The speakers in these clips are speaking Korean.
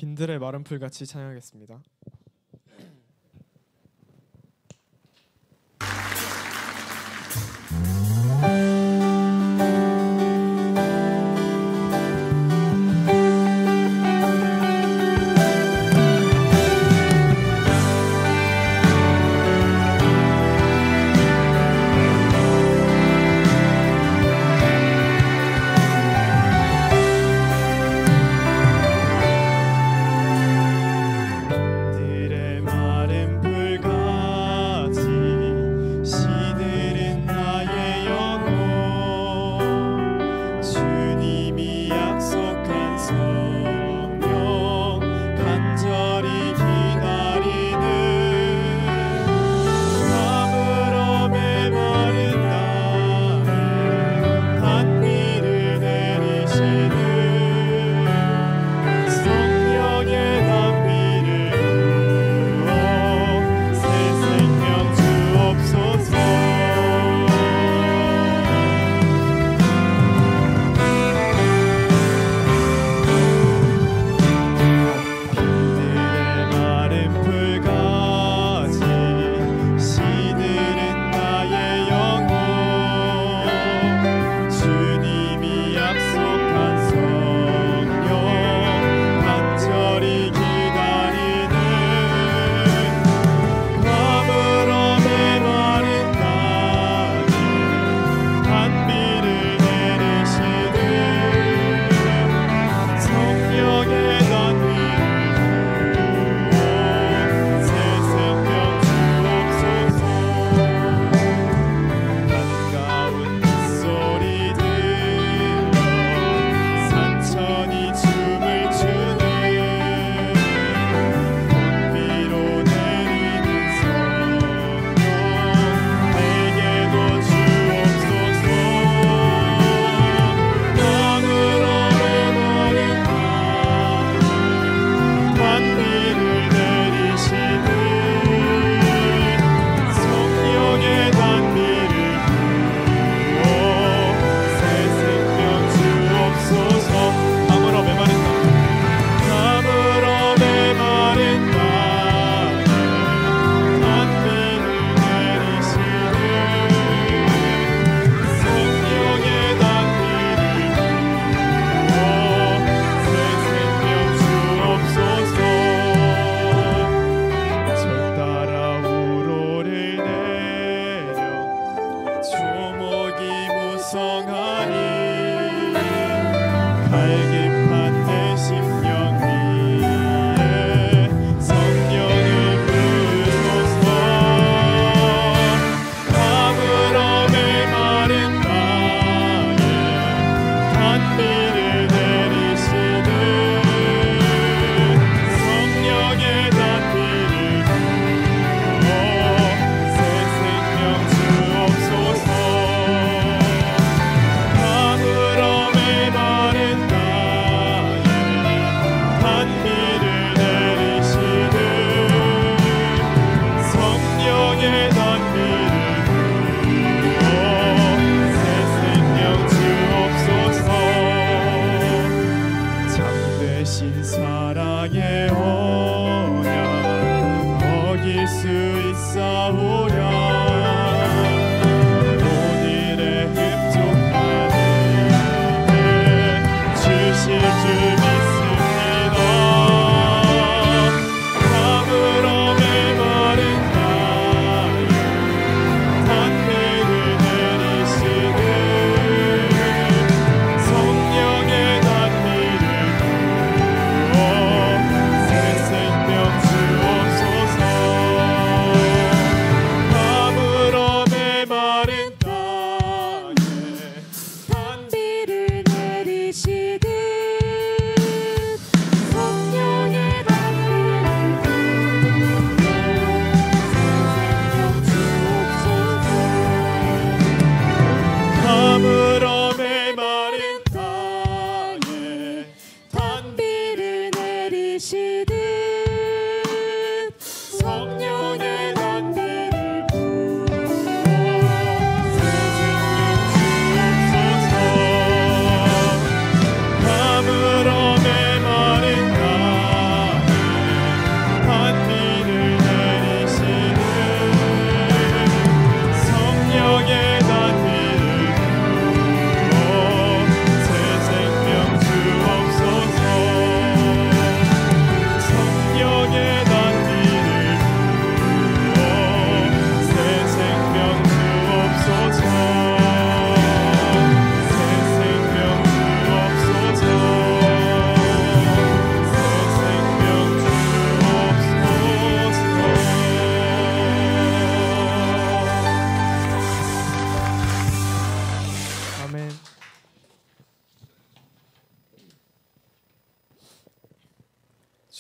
빈들의 마른 풀 같이 찬양하겠습니다.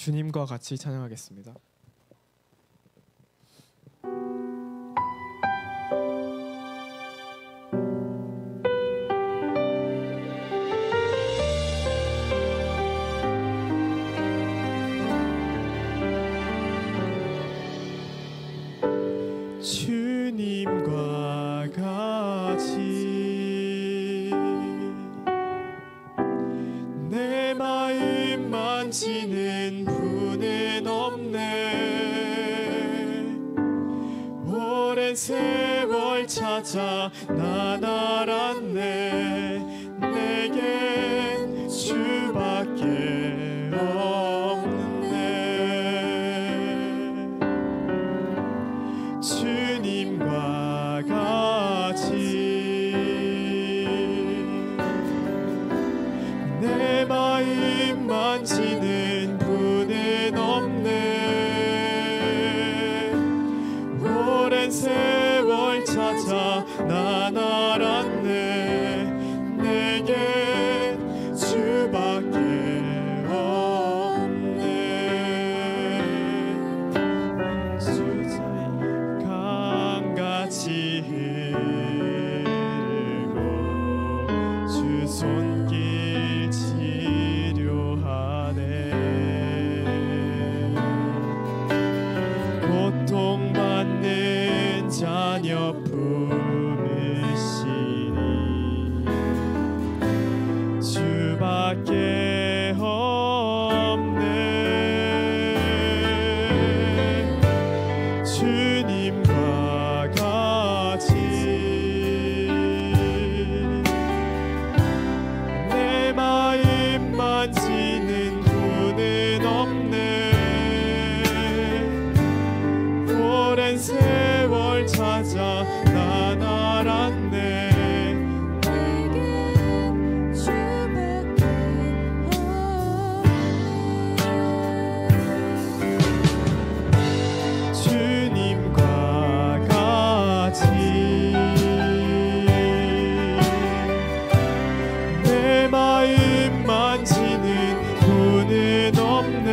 주님과 같이 찬양하겠습니다. 주님과 같이 내 마음 만지는 분은 없네. 오랜 세월 찾아 난 알았네. 내겐 주밖에 없네. 주님과 같이 내 마음 만지는 분은 없네. 오랜 세월 찾아 난 알았네. 내게 주밖에 없네. 주의 강같이 흐르고 주 손길 치료하네. 고통받는 자녀 품으시니 주밖에 없네. 주님과 같이 내 마음 만지는 분은 없네. 오랜 세월 찾아 난 알았네. 내겐 주밖에 없네. 주님과 같이 내 마음 만지는 분은 없네.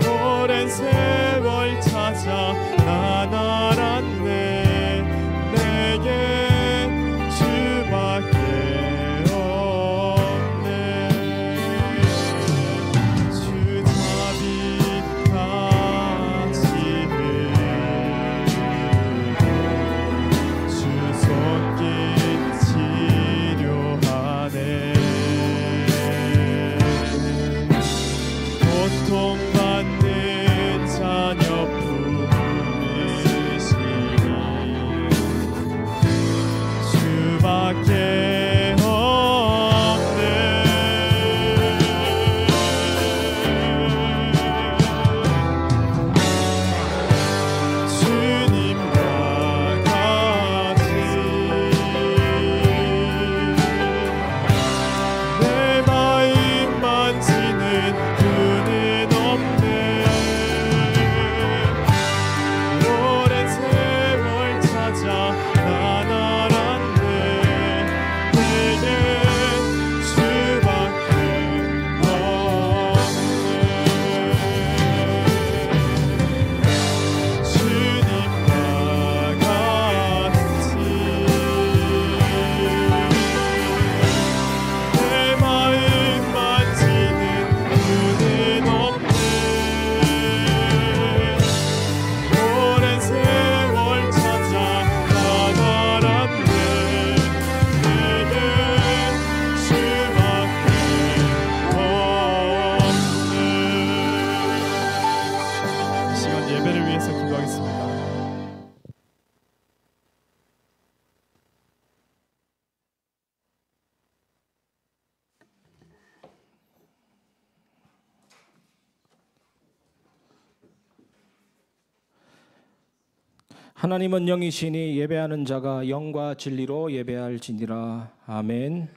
오랜 세월 찾아 난 알았네. 내게 주밖에 없네. 주 자비 같이 흐르고 주 손길 치료하네. 고통받는 자녀 품으시니 주밖에 없네. 주님과 같이 내 마음 만지는 분은 없네. 오랜 세월 찾아 난 알았네. 내게 주밖에 없네. 주님과 같이 내 마음 만지는 분은 없네. 오랜 세월 찾아 난 알았네. 내게 주밖에 없네. 이 시간 예배를 위해서 기도하겠습니다. 하나님은 영이시니 예배하는 자가 영과 진리로 예배할지니라. 아멘.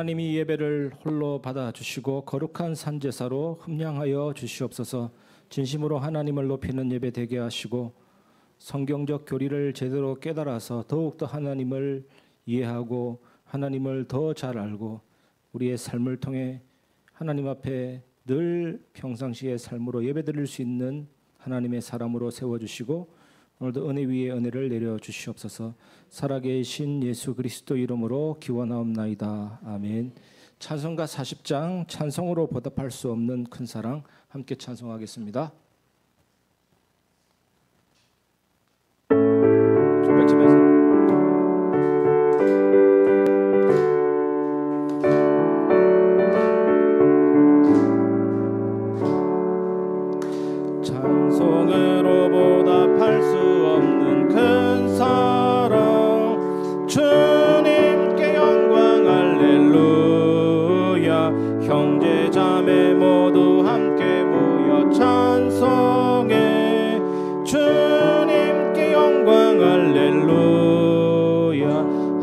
하나님이 예배를 홀로 받아주시고 거룩한 산제사로 흠량하여 주시옵소서. 진심으로 하나님을 높이는 예배 되게 하시고 성경적 교리를 제대로 깨달아서 더욱더 하나님을 이해하고 하나님을 더 잘 알고 우리의 삶을 통해 하나님 앞에 늘 평상시의 삶으로 예배드릴 수 있는 하나님의 사람으로 세워주시고 오늘도 은혜 위에 은혜를 내려주시옵소서. 살아계신 예수 그리스도 이름으로 기원하옵나이다. 아멘. 찬송가 40장 찬송으로 보답할 수 없는 큰 사랑 함께 찬송하겠습니다. 조백집에서 찬송으로 보답할 수 없는 큰 사랑 주님께 영광 할렐루야. 형제 자매 모두 함께 모여 찬송해 주님께 영광 할렐루야.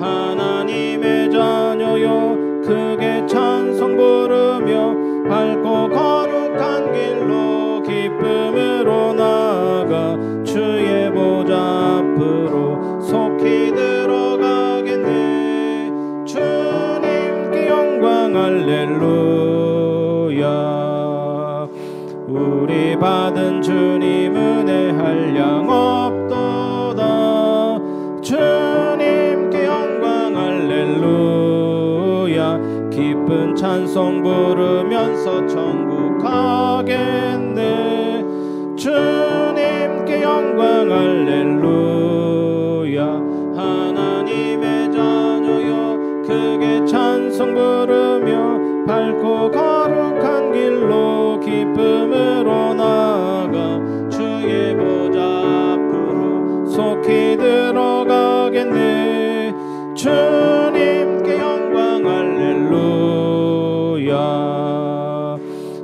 하나님의 자녀여 크게 찬송 부르며 밝고 거룩한 길로 기쁨으로 나아가 주의 보좌 앞으로 속히 들어가겠네. 주님께 영광 할렐루야. 우리 받은 주님 은혜 한량 없도다. 주님께 영광 할렐루야. 기쁜 찬송 부르면서 천국 가겠네. 주님께 영광 할렐루야. 하나님의 자녀여 크게 찬송 부르며 밝고 거룩한 길로 기쁨으로 나아가 주의 보좌 앞으로 속히 들어가겠네. 주님께 영광 할렐루야.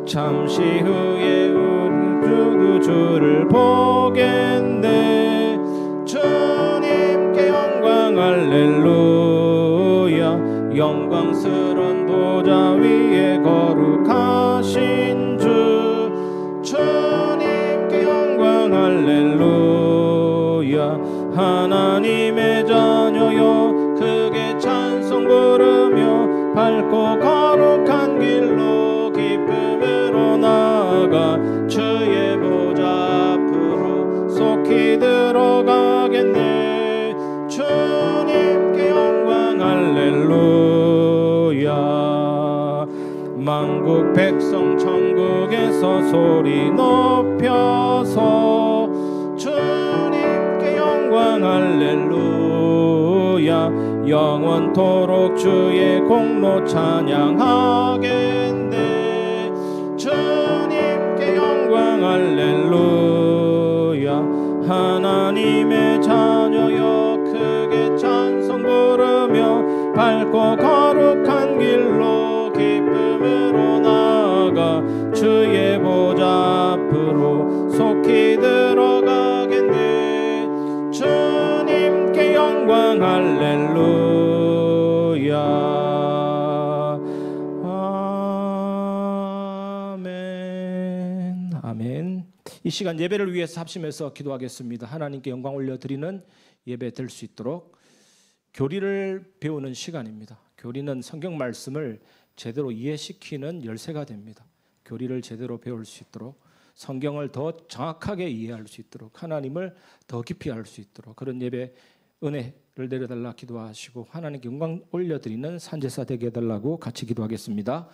잠시 후에 우리도 주를 보겠네. 주님께 영광 할렐루야. 영광스런 보좌 위에 거룩하신 주 주님께 영광 할렐루야. 하나님의 자녀여 크게 찬송 부르며 밝고 거룩한 길로 기쁨으로 나아가 주의 보좌 앞으로 속히 들어가겠네. 주님께 영광 할렐루야. 만국 백성 천국에서 소리 높여서 주님께 영광 할렐루야. 영원토록 주의 공로 찬양하겠네. 주님께 영광 할렐루야. 하나님의 자녀여 크게 찬송 부르며 밝고 거룩한 길로 기쁨으로 나아가 주의 보좌 앞으로 속히 들어가겠네. 주님께 영광 할렐루야. 아멘. 아멘. 이 시간 예배를 위해서 합심해서 기도하겠습니다. 하나님께 영광 올려드리는 예배 될 수 있도록 교리를 배우는 시간입니다. 교리는 성경 말씀을 제대로 이해시키는 열쇠가 됩니다. 교리를 제대로 배울 수 있도록 성경을 더 정확하게 이해할 수 있도록 하나님을 더 깊이 알 수 있도록 그런 예배 은혜를 내려달라 기도하시고 하나님께 영광 올려드리는 산제사 되게 해달라고 같이 기도하겠습니다.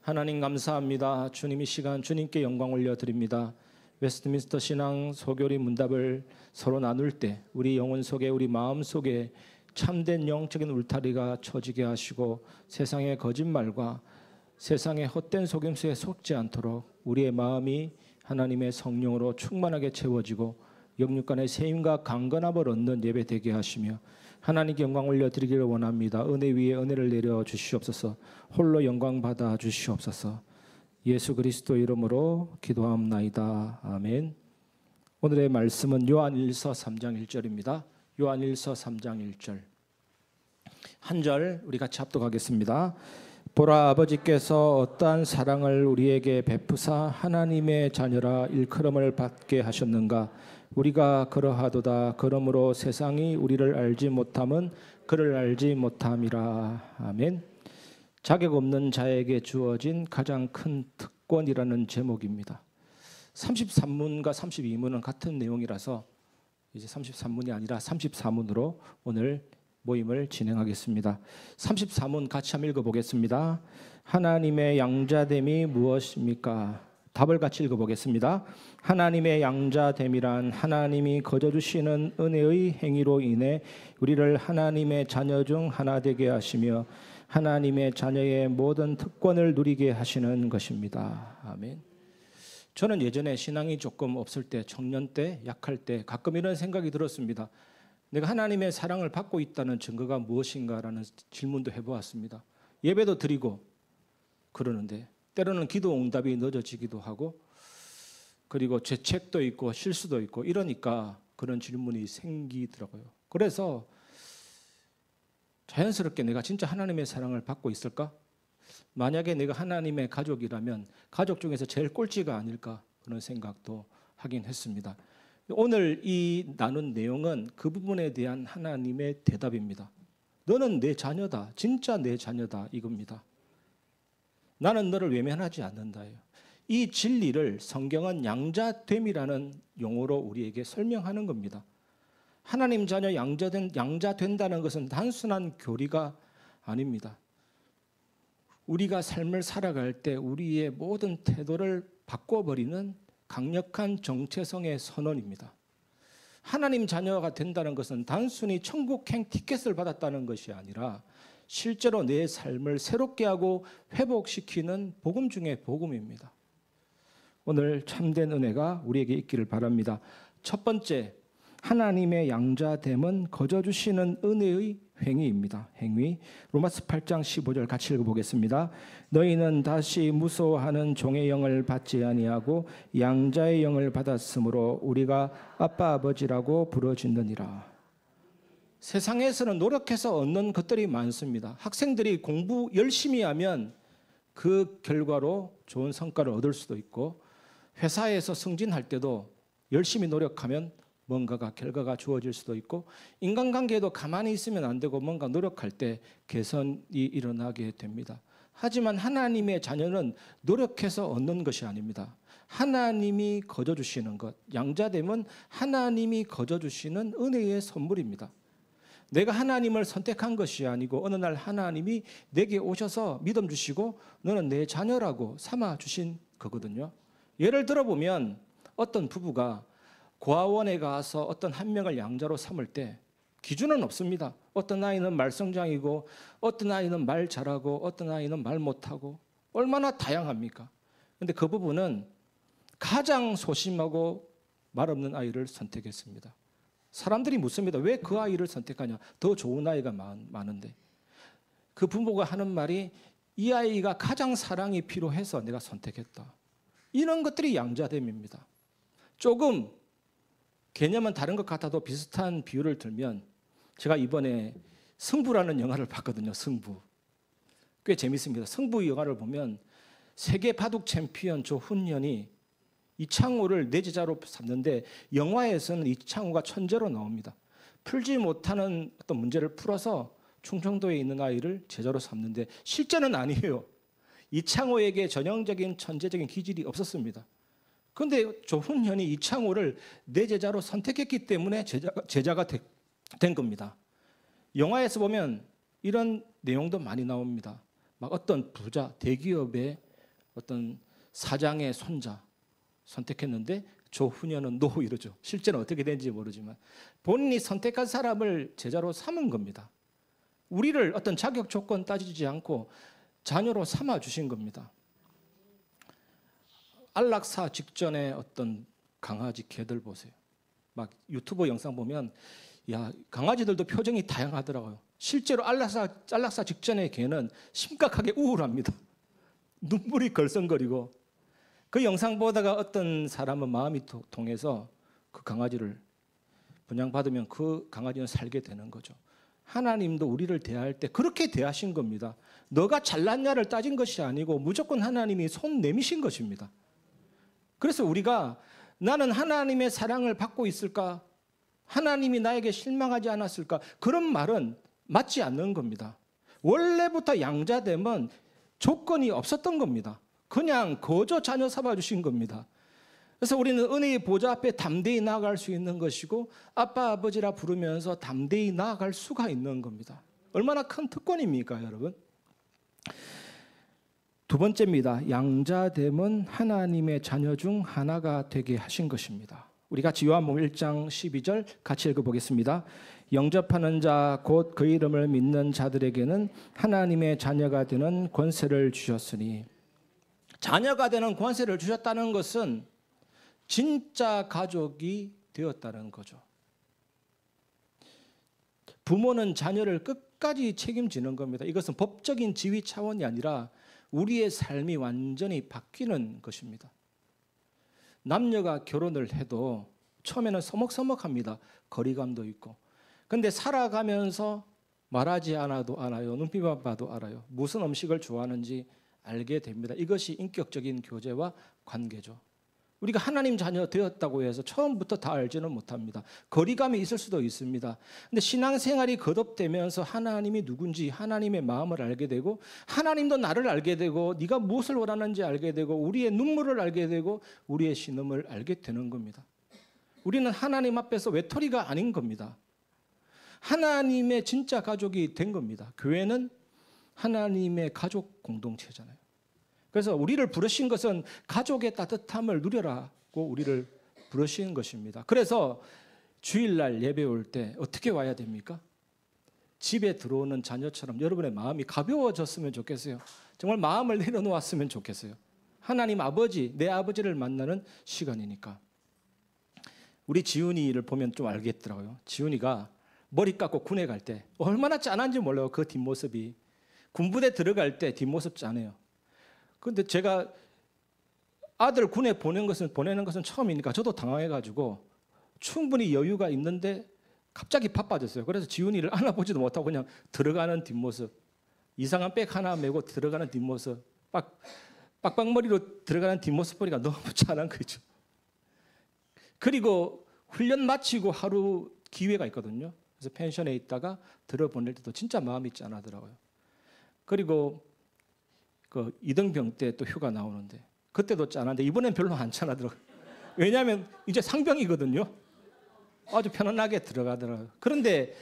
하나님 감사합니다. 주님 이 시간 주님께 영광 올려드립니다. 웨스트민스터 신앙 소교리 문답을 서로 나눌 때 우리 영혼 속에 우리 마음 속에 참된 영적인 울타리가 쳐지게 하시고 세상의 거짓말과 세상의 헛된 속임수에 속지 않도록 우리의 마음이 하나님의 성령으로 충만하게 채워지고 영육간의 세임과 강건함을 얻는 예배 되게 하시며 하나님께 영광 올려드리기를 원합니다. 은혜 위에 은혜를 내려 주시옵소서. 홀로 영광 받아 주시옵소서. 예수 그리스도 이름으로 기도하옵나이다. 아멘. 오늘의 말씀은 요한일서 3장 1절입니다. 요한일서 3장 1절 한 절 우리 같이 합독하겠습니다. 보라 아버지께서 어떠한 사랑을 우리에게 베푸사 하나님의 자녀라 일컬음을 받게 하셨는가. 우리가 그러하도다. 그러므로 세상이 우리를 알지 못함은 그를 알지 못함이라. 아멘. 자격 없는 자에게 주어진 가장 큰 특권이라는 제목입니다. 33문과 32문은 같은 내용이라서 이제 33문이 아니라 34문으로 오늘 모임을 진행하겠습니다. 34문 같이 한번 읽어보겠습니다. 하나님의 양자됨이 무엇입니까? 답을 같이 읽어보겠습니다. 하나님의 양자됨이란 하나님이 거저주시는 은혜의 행위로 인해 우리를 하나님의 자녀 중 하나 되게 하시며 하나님의 자녀의 모든 특권을 누리게 하시는 것입니다. 아멘. 저는 예전에 신앙이 조금 없을 때, 청년 때, 약할 때 가끔 이런 생각이 들었습니다. 내가 하나님의 사랑을 받고 있다는 증거가 무엇인가라는 질문도 해보았습니다. 예배도 드리고 그러는데 때로는 기도 응답이 늦어지기도 하고 그리고 죄책도 있고 실수도 있고 이러니까 그런 질문이 생기더라고요. 그래서 자연스럽게 내가 진짜 하나님의 사랑을 받고 있을까? 만약에 내가 하나님의 가족이라면 가족 중에서 제일 꼴찌가 아닐까 그런 생각도 하긴 했습니다. 오늘 이 나눈 내용은 그 부분에 대한 하나님의 대답입니다. 너는 내 자녀다. 진짜 내 자녀다. 이겁니다. 나는 너를 외면하지 않는다예요. 이 진리를 성경은 양자됨이라는 용어로 우리에게 설명하는 겁니다. 하나님 자녀 양자된다는 것은 단순한 교리가 아닙니다. 우리가 삶을 살아갈 때 우리의 모든 태도를 바꿔버리는 강력한 정체성의 선언입니다. 하나님 자녀가 된다는 것은 단순히 천국행 티켓을 받았다는 것이 아니라 실제로 내 삶을 새롭게 하고 회복시키는 복음 중의 복음입니다. 오늘 참된 은혜가 우리에게 있기를 바랍니다. 첫 번째, 하나님의 양자됨은 거저주시는 은혜의 행위입니다. 행위. 로마서 8장 15절 같이 읽어보겠습니다. 너희는 다시 무서워하는 종의 영을 받지 아니하고 양자의 영을 받았으므로 우리가 아빠 아버지라고 부르짖느니라. 세상에서는 노력해서 얻는 것들이 많습니다. 학생들이 공부 열심히 하면 그 결과로 좋은 성과를 얻을 수도 있고 회사에서 승진할 때도 열심히 노력하면 뭔가가 결과가 주어질 수도 있고 인간관계에도 가만히 있으면 안 되고 뭔가 노력할 때 개선이 일어나게 됩니다. 하지만 하나님의 자녀는 노력해서 얻는 것이 아닙니다. 하나님이 거저주시는 것, 양자됨은 하나님이 거저주시는 은혜의 선물입니다. 내가 하나님을 선택한 것이 아니고 어느 날 하나님이 내게 오셔서 믿음 주시고 너는 내 자녀라고 삼아 주신 거거든요. 예를 들어보면 어떤 부부가 고아원에 가서 어떤 한 명을 양자로 삼을 때 기준은 없습니다. 어떤 아이는 말썽장이고 어떤 아이는 말 잘하고 어떤 아이는 말 못하고 얼마나 다양합니까? 그런데 그 부부는 가장 소심하고 말 없는 아이를 선택했습니다. 사람들이 묻습니다. 왜 그 아이를 선택하냐? 더 좋은 아이가 많은데. 그 부모가 하는 말이 이 아이가 가장 사랑이 필요해서 내가 선택했다. 이런 것들이 양자됨입니다. 조금 개념은 다른 것 같아도 비슷한 비유를 들면 제가 이번에 승부라는 영화를 봤거든요. 승부. 꽤 재밌습니다. 승부 영화를 보면 세계 바둑 챔피언 조훈련이 이창호를 내 제자로 삼는데 영화에서는 이창호가 천재로 나옵니다. 풀지 못하는 어떤 문제를 풀어서 충청도에 있는 아이를 제자로 삼는데 실제는 아니에요. 이창호에게 전형적인 천재적인 기질이 없었습니다. 그런데 조훈현이 이창호를 내 제자로 선택했기 때문에 제자가 된 겁니다. 영화에서 보면 이런 내용도 많이 나옵니다. 막 어떤 부자, 대기업의 어떤 사장의 손자 선택했는데 조훈현은 노 이러죠. 실제는 어떻게 된지 모르지만 본인이 선택한 사람을 제자로 삼은 겁니다. 우리를 어떤 자격 조건 따지지 않고 자녀로 삼아 주신 겁니다. 안락사 직전에 어떤 강아지 개들 보세요. 막 유튜브 영상 보면 야 강아지들도 표정이 다양하더라고요. 실제로 안락사 직전의 개는 심각하게 우울합니다. 눈물이 걸썽거리고 그 영상 보다가 어떤 사람은 마음이 통해서 그 강아지를 분양받으면 그 강아지는 살게 되는 거죠. 하나님도 우리를 대할 때 그렇게 대하신 겁니다. 너가 잘났냐를 따진 것이 아니고 무조건 하나님이 손 내미신 것입니다. 그래서 우리가 나는 하나님의 사랑을 받고 있을까? 하나님이 나에게 실망하지 않았을까? 그런 말은 맞지 않는 겁니다. 원래부터 양자됨은 조건이 없었던 겁니다. 그냥 거저 자녀 삼아 주신 겁니다. 그래서 우리는 은혜의 보좌 앞에 담대히 나아갈 수 있는 것이고 아빠 아버지라 부르면서 담대히 나아갈 수가 있는 겁니다. 얼마나 큰 특권입니까, 여러분? 두 번째입니다. 양자됨은 하나님의 자녀 중 하나가 되게 하신 것입니다. 우리 같이 요한복음 1장 12절 같이 읽어보겠습니다. 영접하는 자 곧 그 이름을 믿는 자들에게는 하나님의 자녀가 되는 권세를 주셨으니, 자녀가 되는 권세를 주셨다는 것은 진짜 가족이 되었다는 거죠. 부모는 자녀를 끝까지 책임지는 겁니다. 이것은 법적인 지위 차원이 아니라 우리의 삶이 완전히 바뀌는 것입니다. 남녀가 결혼을 해도 처음에는 서먹서먹합니다. 거리감도 있고. 근데 살아가면서 말하지 않아도 알아요. 눈빛만 봐도 알아요. 무슨 음식을 좋아하는지 알게 됩니다. 이것이 인격적인 교제와 관계죠. 우리가 하나님 자녀 되었다고 해서 처음부터 다 알지는 못합니다. 거리감이 있을 수도 있습니다. 근데 신앙생활이 거듭되면서 하나님이 누군지, 하나님의 마음을 알게 되고, 하나님도 나를 알게 되고, 네가 무엇을 원하는지 알게 되고, 우리의 눈물을 알게 되고, 우리의 신음을 알게 되는 겁니다. 우리는 하나님 앞에서 외톨이가 아닌 겁니다. 하나님의 진짜 가족이 된 겁니다. 교회는 하나님의 가족 공동체잖아요. 그래서 우리를 부르신 것은 가족의 따뜻함을 누려라고 우리를 부르신 것입니다. 그래서 주일날 예배 올 때 어떻게 와야 됩니까? 집에 들어오는 자녀처럼 여러분의 마음이 가벼워졌으면 좋겠어요. 정말 마음을 내려놓았으면 좋겠어요. 하나님 아버지, 내 아버지를 만나는 시간이니까. 우리 지훈이를 보면 좀 알겠더라고요. 지훈이가 머리 깎고 군에 갈 때 얼마나 짠한지 몰라요. 그 뒷모습이. 군부대 들어갈 때 뒷모습 짠해요. 그런데 제가 아들 군에 보내는 것은 처음이니까 저도 당황해가지고 충분히 여유가 있는데 갑자기 바빠졌어요. 그래서 지훈이를 안아보지도 못하고 그냥 들어가는 뒷모습, 이상한 백 하나 메고 들어가는 뒷모습, 빡빡머리로 들어가는 뒷모습 보니까 너무 짠한 거죠. 그리고 훈련 마치고 하루 기회가 있거든요. 그래서 펜션에 있다가 들어보낼 때도 진짜 마음이 짠하더라고요. 그리고 그 이등병 때 또 휴가 나오는데 그때도 짠한데 이번엔 별로 안 짠하더라고요. 왜냐하면 이제 상병이거든요. 아주 편안하게 들어가더라고요. 그런데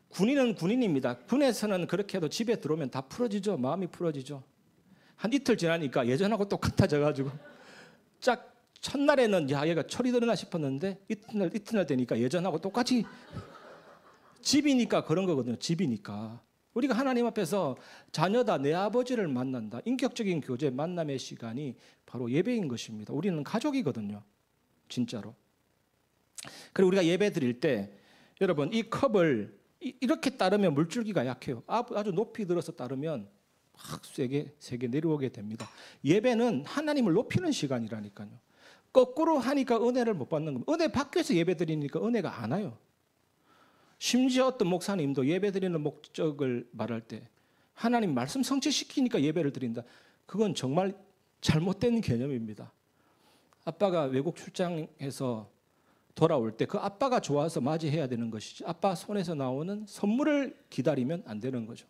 군인은 군인입니다. 군에서는 그렇게 해도 집에 들어오면 다 풀어지죠. 마음이 풀어지죠. 한 이틀 지나니까 예전하고 똑같아져가지고 짝 첫날에는 야 얘가 철이 들었나 싶었는데 이튿날 되니까 예전하고 똑같이 집이니까 그런 거거든요. 집이니까. 우리가 하나님 앞에서 자녀다, 내 아버지를 만난다. 인격적인 교제, 만남의 시간이 바로 예배인 것입니다. 우리는 가족이거든요. 진짜로. 그리고 우리가 예배 드릴 때 여러분 이 컵을 이렇게 따르면 물줄기가 약해요. 아주 높이 들어서 따르면 막 세게 내려오게 됩니다. 예배는 하나님을 높이는 시간이라니까요. 거꾸로 하니까 은혜를 못 받는 겁니다. 은혜 받기 위해서 예배 드리니까 은혜가 안 와요. 심지어 어떤 목사님도 예배 드리는 목적을 말할 때 하나님 말씀 성취시키니까 예배를 드린다. 그건 정말 잘못된 개념입니다. 아빠가 외국 출장해서 돌아올 때 그 아빠가 좋아서 맞이해야 되는 것이지 아빠 손에서 나오는 선물을 기다리면 안 되는 거죠.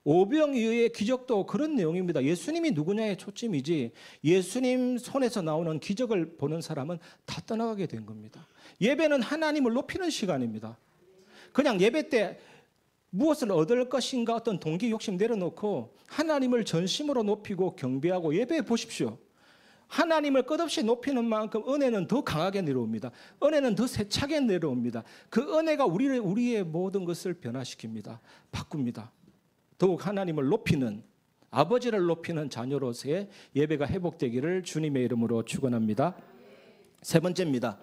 오병이어의 기적도 그런 내용입니다. 예수님이 누구냐에 초점이지 예수님 손에서 나오는 기적을 보는 사람은 다 떠나가게 된 겁니다. 예배는 하나님을 높이는 시간입니다. 그냥 예배 때 무엇을 얻을 것인가 어떤 동기 욕심 내려놓고 하나님을 전심으로 높이고 경배하고 예배해 보십시오. 하나님을 끝없이 높이는 만큼 은혜는 더 강하게 내려옵니다. 은혜는 더 세차게 내려옵니다. 그 은혜가 우리의 모든 것을 변화시킵니다. 바꿉니다. 더욱 하나님을 높이는, 아버지를 높이는 자녀로서의 예배가 회복되기를 주님의 이름으로 축원합니다. 세 번째입니다.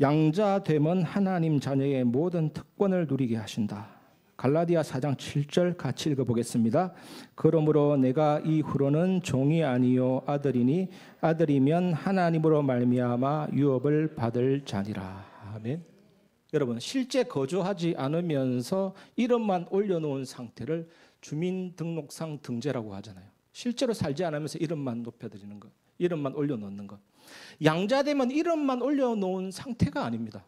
양자됨은 하나님 자녀의 모든 특권을 누리게 하신다. 갈라디아 4장 7절 같이 읽어보겠습니다. 그러므로 내가 이후로는 종이 아니요 아들이니 아들이면 하나님으로 말미암아 유업을 받을 자니라. 아멘. 여러분 실제 거주하지 않으면서 이름만 올려놓은 상태를 주민등록상 등재라고 하잖아요. 실제로 살지 않으면서 이름만 높여드리는 것, 이름만 올려놓는 것. 양자되면 이름만 올려놓은 상태가 아닙니다.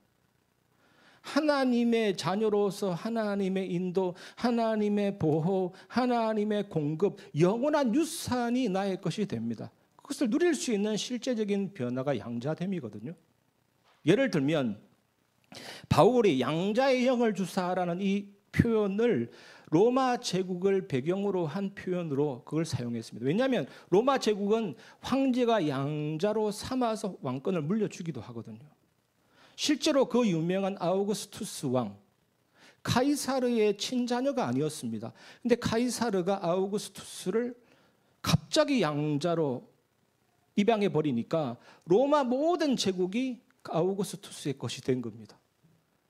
하나님의 자녀로서 하나님의 인도, 하나님의 보호, 하나님의 공급, 영원한 유산이 나의 것이 됩니다. 그것을 누릴 수 있는 실제적인 변화가 양자됨이거든요. 예를 들면 바울이 양자의 영을 주사라는 이 표현을 로마 제국을 배경으로 한 표현으로 그걸 사용했습니다. 왜냐하면 로마 제국은 황제가 양자로 삼아서 왕권을 물려주기도 하거든요. 실제로 그 유명한 아우구스투스 왕, 카이사르의 친자녀가 아니었습니다. 근데 카이사르가 아우구스투스를 갑자기 양자로 입양해 버리니까 로마 모든 제국이 아우구스투스의 것이 된 겁니다.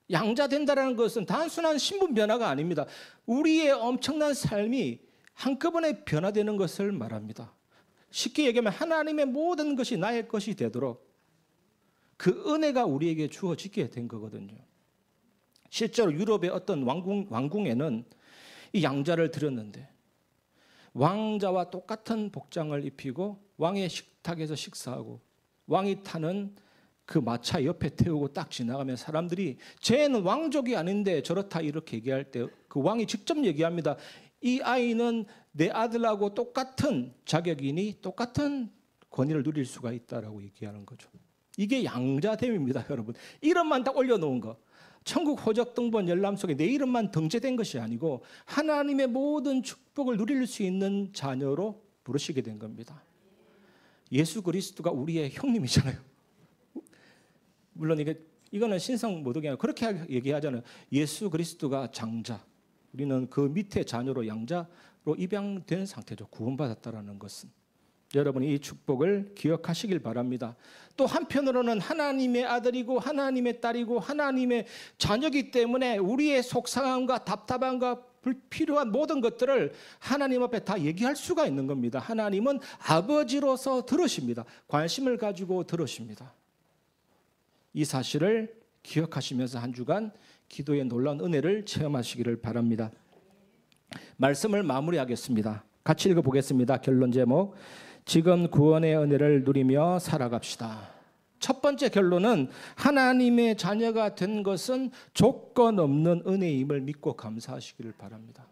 양자된다는 것은 단순한 신분 변화가 아닙니다. 우리의 엄청난 삶이 한꺼번에 변화되는 것을 말합니다. 쉽게 얘기하면 하나님의 모든 것이 나의 것이 되도록 그 은혜가 우리에게 주어지게 된 거거든요. 실제로 유럽의 어떤 왕궁에는 이 양자를 들였는데 왕자와 똑같은 복장을 입히고 왕의 식탁에서 식사하고 왕이 타는 그 마차 옆에 태우고 딱 지나가면 사람들이 쟤는 왕족이 아닌데 저렇다 이렇게 얘기할 때 그 왕이 직접 얘기합니다. 이 아이는 내 아들하고 똑같은 자격이니 똑같은 권위를 누릴 수가 있다라고 얘기하는 거죠. 이게 양자됨입니다, 여러분. 이름만 딱 올려놓은 거. 천국 호적 등본 열람 속에 내 이름만 등재된 것이 아니고 하나님의 모든 축복을 누릴 수 있는 자녀로 부르시게 된 겁니다. 예수 그리스도가 우리의 형님이잖아요. 물론 이거는 신성 모독이 아니라 그렇게 얘기하잖아요. 예수 그리스도가 장자, 우리는 그 밑에 자녀로 양자로 입양된 상태죠. 구원받았다라는 것은. 여러분이 이 축복을 기억하시길 바랍니다. 또 한편으로는 하나님의 아들이고 하나님의 딸이고 하나님의 자녀이기 때문에 우리의 속상함과 답답함과 불필요한 모든 것들을 하나님 앞에 다 얘기할 수가 있는 겁니다. 하나님은 아버지로서 들으십니다. 관심을 가지고 들으십니다. 이 사실을 기억하시면서 한 주간 기도의 놀라운 은혜를 체험하시기를 바랍니다. 말씀을 마무리하겠습니다. 같이 읽어보겠습니다. 결론 제목, 지금 구원의 은혜를 누리며 살아갑시다. 첫 번째 결론은 하나님의 자녀가 된 것은 조건 없는 은혜임을 믿고 감사하시기를 바랍니다.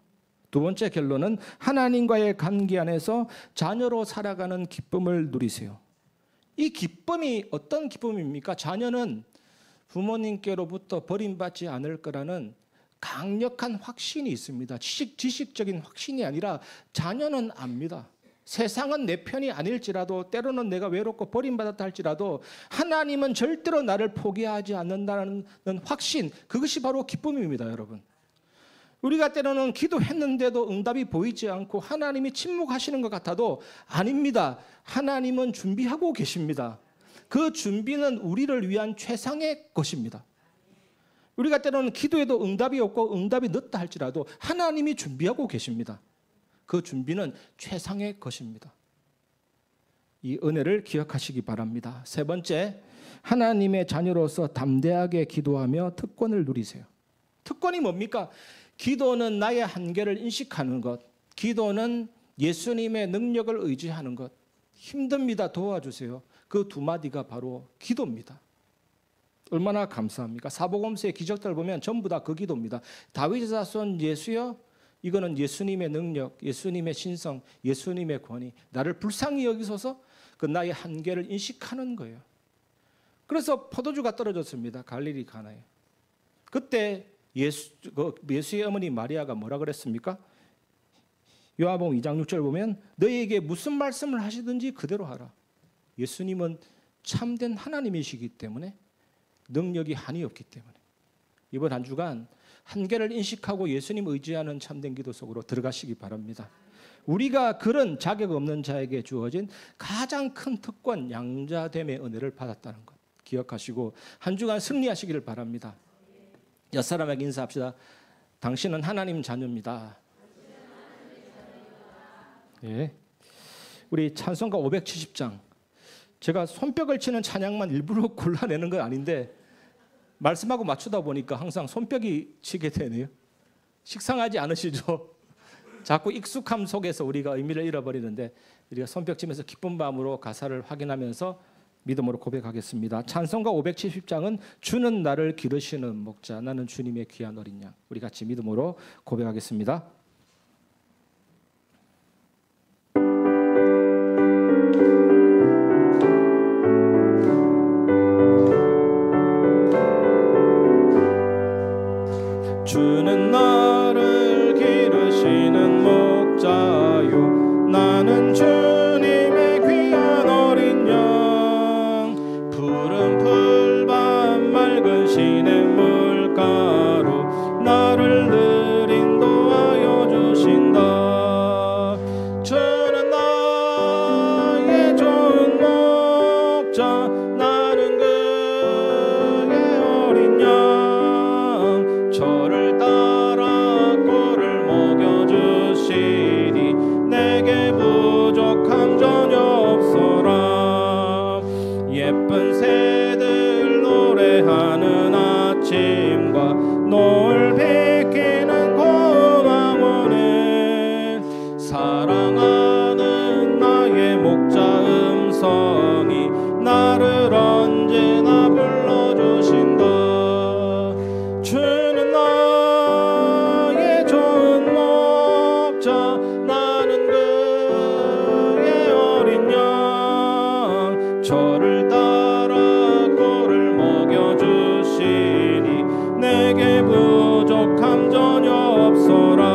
두 번째 결론은 하나님과의 관계 안에서 자녀로 살아가는 기쁨을 누리세요. 이 기쁨이 어떤 기쁨입니까? 자녀는 부모님께로부터 버림받지 않을 거라는 강력한 확신이 있습니다. 지식적인 확신이 아니라 자녀는 압니다. 세상은 내 편이 아닐지라도 때로는 내가 외롭고 버림받았다 할지라도 하나님은 절대로 나를 포기하지 않는다는 확신, 그것이 바로 기쁨입니다, 여러분. 우리가 때로는 기도했는데도 응답이 보이지 않고 하나님이 침묵하시는 것 같아도 아닙니다. 하나님은 준비하고 계십니다. 그 준비는 우리를 위한 최상의 것입니다. 우리가 때로는 기도해도 응답이 없고 응답이 늦다 할지라도 하나님이 준비하고 계십니다. 그 준비는 최상의 것입니다. 이 은혜를 기억하시기 바랍니다. 세 번째, 하나님의 자녀로서 담대하게 기도하며 특권을 누리세요. 특권이 뭡니까? 기도는 나의 한계를 인식하는 것, 기도는 예수님의 능력을 의지하는 것. 힘듭니다. 도와주세요. 그 두 마디가 바로 기도입니다. 얼마나 감사합니까? 사복음서의 기적들을 보면 전부 다 그 기도입니다. 다윗의 자손 예수여, 이거는 예수님의 능력, 예수님의 신성, 예수님의 권위, 나를 불쌍히 여기소서, 그 나의 한계를 인식하는 거예요. 그래서 포도주가 떨어졌습니다. 갈릴리 가나에. 그때 예수의 어머니 마리아가 뭐라 그랬습니까? 요한복음 2장 6절 보면 너희에게 무슨 말씀을 하시든지 그대로 하라. 예수님은 참된 하나님이시기 때문에 능력이 한이 없기 때문에 이번 한 주간 한계를 인식하고 예수님 의지하는 참된 기도 속으로 들어가시기 바랍니다. 우리가 그런 자격 없는 자에게 주어진 가장 큰 특권, 양자됨의 은혜를 받았다는 것 기억하시고 한 주간 승리하시기를 바랍니다. 옆사람에게 인사합시다. 당신은 하나님 자녀입니다. 예. 우리 찬송가 570장, 제가 손뼉을 치는 찬양만 일부러 골라내는 건 아닌데 말씀하고 맞추다 보니까 항상 손뼉이 치게 되네요. 식상하지 않으시죠? 자꾸 익숙함 속에서 우리가 의미를 잃어버리는데 우리가 손뼉 치면서 기쁜 마음으로 가사를 확인하면서 믿음으로 고백하겠습니다. 찬송가 570장은 주는 나를 기르시는 목자, 나는 주님의 귀한 어린 양. 우리 같이 믿음으로 고백하겠습니다. 주는 나를 기르시는 목자요, 나는 주님의 귀한 어린 양. 푸른 풀밭 맑은 시냇물가로 나를 늘 인도하여 주신다. 주는 나의 좋은 목자, 나는 그의 어린 양. 저를 따라 꼴을 먹여주시니 내게 부족함 전혀 없어라. 예쁜 새들 노래하는 아침과 노을 비키는 고마워는 사랑하는 나의 목자 음성이 나를 언제나 불러주신다. 주는 나의 좋은 목자, 나는 그의 어린 양. 저를 따라 꼴을 먹여주시니 내게 부족함 전혀 없어라.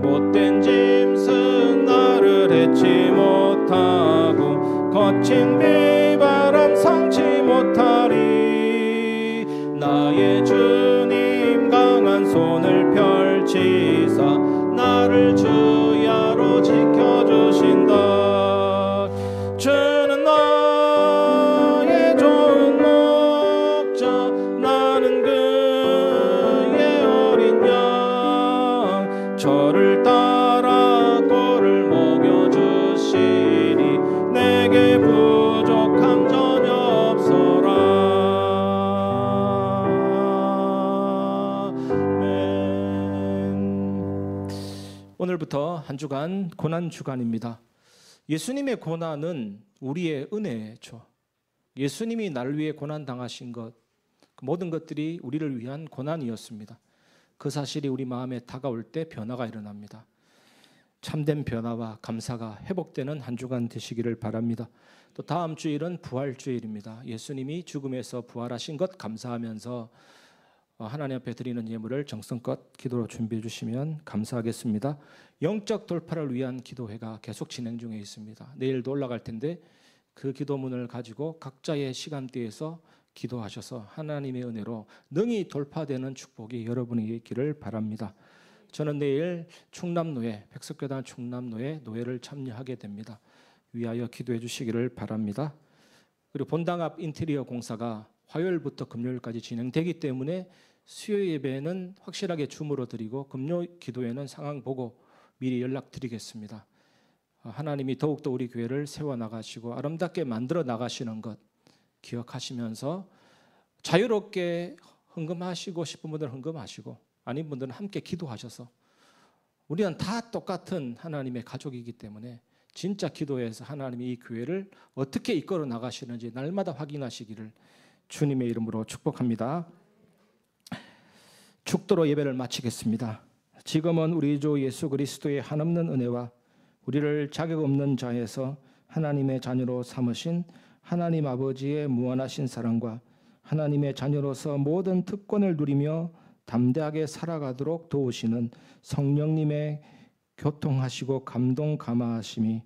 못된 짐승 나를 해치 못하고 거친 비바람 상치 못하리. 나의 주님 강한 손을 펼치사 나를 주야로 지켜주신다. 주는 나의 좋은 목자, 나는 그의 어린 양. 저를 따라 꼴을 먹여주시니 내게 부족함 전혀 없어라. 오늘부터 한 주간 고난 주간입니다. 예수님의 고난은 우리의 은혜죠. 예수님이 나를 위해 고난 당하신 것, 그 모든 것들이 우리를 위한 고난이었습니다. 그 사실이 우리 마음에 다가올 때 변화가 일어납니다. 참된 변화와 감사가 회복되는 한 주간 되시기를 바랍니다. 또 다음 주일은 부활주일입니다. 예수님이 죽음에서 부활하신 것 감사하면서 하나님 앞에 드리는 예물을 정성껏 기도로 준비해 주시면 감사하겠습니다. 영적 돌파를 위한 기도회가 계속 진행 중에 있습니다. 내일도 올라갈 텐데 그 기도문을 가지고 각자의 시간대에서 기도하셔서 하나님의 은혜로 능히 돌파되는 축복이 여러분에게 있기를 바랍니다. 저는 내일 충남노회, 백석교단 충남노회 노회를 참여하게 됩니다. 위하여 기도해 주시기를 바랍니다. 그리고 본당 앞 인테리어 공사가 화요일부터 금요일까지 진행되기 때문에 수요 예배는 확실하게 줌으로 드리고 금요 기도회는 상황 보고 미리 연락드리겠습니다. 하나님이 더욱더 우리 교회를 세워나가시고 아름답게 만들어 나가시는 것 기억하시면서 자유롭게 헌금하시고 싶은 분들은 헌금하시고 아닌 분들은 함께 기도하셔서 우리는 다 똑같은 하나님의 가족이기 때문에 진짜 기도해서 하나님이 이 교회를 어떻게 이끌어 나가시는지 날마다 확인하시기를 주님의 이름으로 축복합니다. 축도로 예배를 마치겠습니다. 지금은 우리 주 예수 그리스도의 한없는 은혜와 우리를 자격 없는 자에서 하나님의 자녀로 삼으신 하나님 아버지의 무한하신 사랑과 하나님의 자녀로서 모든 특권을 누리며 담대하게 살아가도록 도우시는 성령님의 교통하시고 감동 감화하심이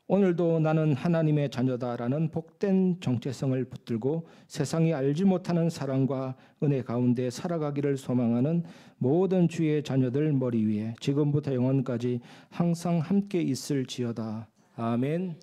오늘도 나는 하나님의 자녀다라는 복된 정체성을 붙들고 세상이 알지 못하는 사랑과 은혜 가운데 살아가기를 소망하는 모든 주의 자녀들 머리 위에 지금부터 영원까지 항상 함께 있을지어다. 아멘.